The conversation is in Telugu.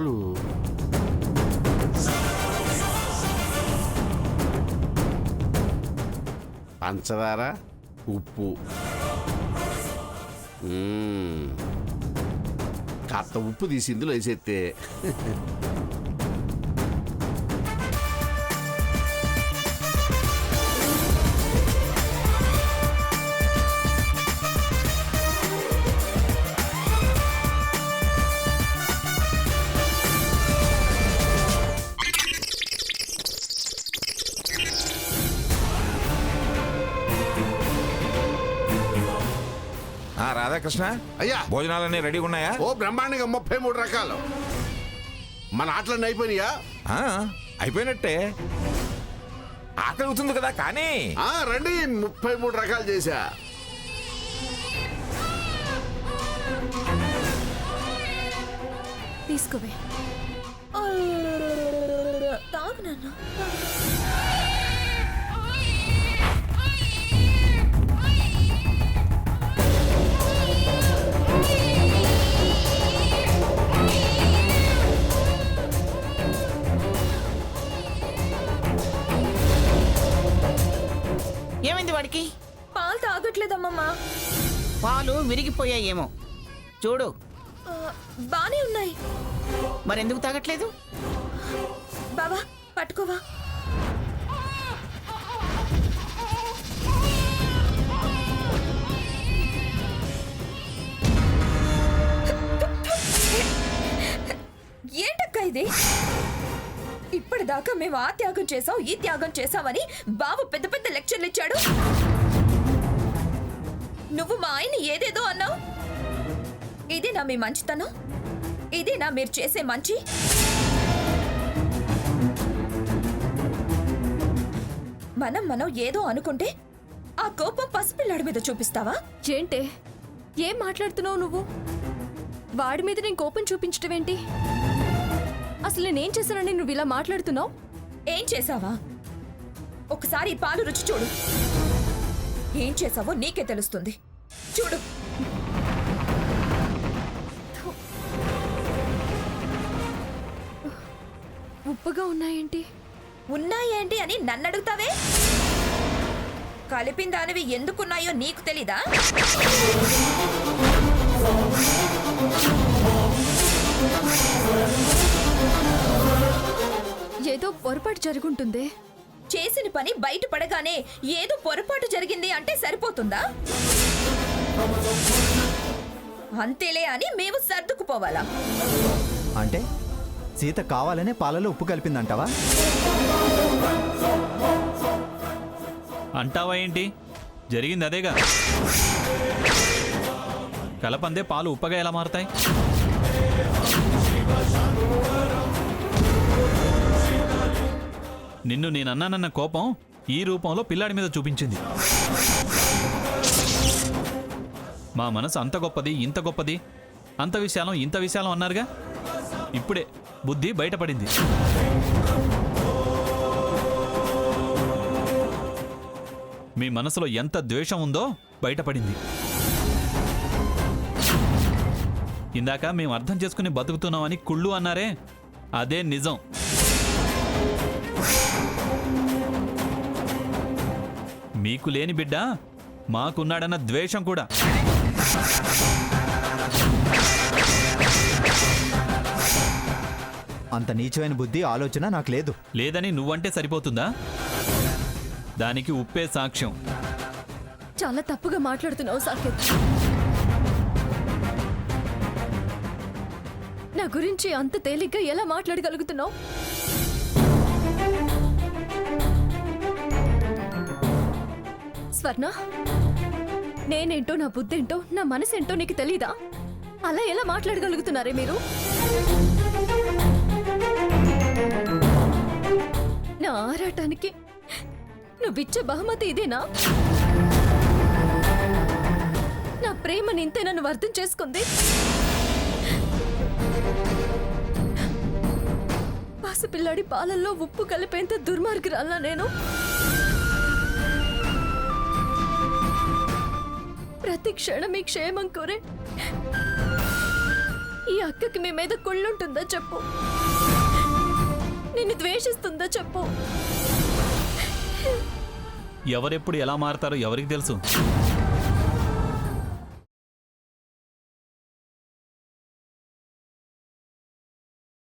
పాలు పంచదార ఉప్పు కాస్త ఉప్పు తీసి ఇందులో వేసేస్తే రాధాకృష్ణ అయ్యా భోజనాలన్నీ రెడీగా ఉన్నాయా? ఓ బ్రహ్మాండంగా 33 రకాలు. మన ఆటలన్నీ అయిపోయినాయా? అయిపోయినట్టే. ఆకలి అవుతుంది కదా కానీ రండి 33 రకాలు చేశా. తీసుకోవే తాగు నాన్న. ఏమైంది వాడికి? పాలు తాగట్లేదమ్మమ్మా. పాలు విరిగిపోయాయేమో చూడు. బానే ఉన్నాయి. మరెందుకు తాగట్లేదు? బావా పట్టుకోవా. ఏంటక్క ఇది? ఇప్పటిదాకా మేము ఆ త్యాగం చేసాం ఈ త్యాగం చేసామని బావ పెద్ద పెద్ద లెక్చర్లు ఇచ్చాడు. నువ్వు మా ఆయన ఏదేదో అన్నావు. ఇదేనా మీ మంచితనం? ఇదేనా మీరు చేసే మంచి? మనం ఏదో అనుకుంటే ఆ కోపం పసిపిల్లాడి మీద చూపిస్తావా? ఏంటే ఏం మాట్లాడుతున్నావు నువ్వు? వాడి మీద నేను కోపం చూపించడం ఏంటి? అసలు నేనేం చేశానని నువ్వు ఇలా మాట్లాడుతున్నావు? ఏం చేసావా? ఒకసారి ఈ పాలు రుచి చూడు. ఏం చేసావో నీకే తెలుస్తుంది. చూడు. ఉప్పుగా ఉన్నాయేంటి? ఉన్నాయేంటి అని నన్ను అడుగుతావే? కలిపిన దానివి ఎందుకున్నాయో నీకు తెలీదా? ఏదో పొరపాటు జరుగుంటుంది. చేసిన పని బయట పడగానే ఏదో పొరపాటు జరిగింది అంటే సరిపోతుందా? అంతేలే అని మేము సర్దుకుపోవాలా? అంటే సీత కావాలనే పాలలో ఉప్పు కలిపిందంటావా? అంటావా ఏంటి? జరిగింది అదేగా. కలపందే పాలు ఉప్పగా ఎలా మారుతాయి? నిన్ను నేనన్నానన్న కోపం ఈ రూపంలో పిల్లాడి మీద చూపించింది. మా మనసు అంత గొప్పది ఇంత గొప్పది, అంత విశాలం ఇంత విశాలం అన్నారుగా. ఇప్పుడే బుద్ధి బయటపడింది. మీ మనసులో ఎంత ద్వేషం ఉందో బయటపడింది. ఇందాక మేము అర్థం చేసుకుని బతుకుతున్నామని కుళ్ళు అన్నారే, అదే నిజం. మీకు లేని బిడ్డ మాకున్నాడన్న ద్వేషం కూడా. అంత నీచమైన బుద్ధి ఆలోచన నాకు లేదు. లేదని నువ్వంటే సరిపోతుందా? దానికి ఉప్పే సాక్ష్యం. చాలా తప్పుగా మాట్లాడుతున్నావు సాకేత్. నా గురించి అంత తేలిగ్గా ఎలా మాట్లాడగలుగుతున్నావు? స్వర్ణ, నేనేంటో నా బుద్ధేంటో నా మనసేంటో నీకు తెలీదా? అలా ఎలా మాట్లాడగలుగుతున్నారే మీరు? నా ఆరాటానికి నువ్విచ్చే బహుమతి ఇదేనా? నా ప్రేమని ఇంతేనా నువ్వు అర్థం చేసుకుంది? పసిపిల్లాడి పాలల్లో ఉప్పు కలిపేంత దుర్మార్గురాలా నేను? ప్రతి క్షణం మీ క్షేమం కోరే ఈ అక్కకి మీ మీద కుళ్ళుంటుందా చెప్పు, నిన్ను ద్వేషిస్తుందా చెప్పు. ఎవరెప్పుడు ఎలా మారతారో ఎవరికి తెలుసు.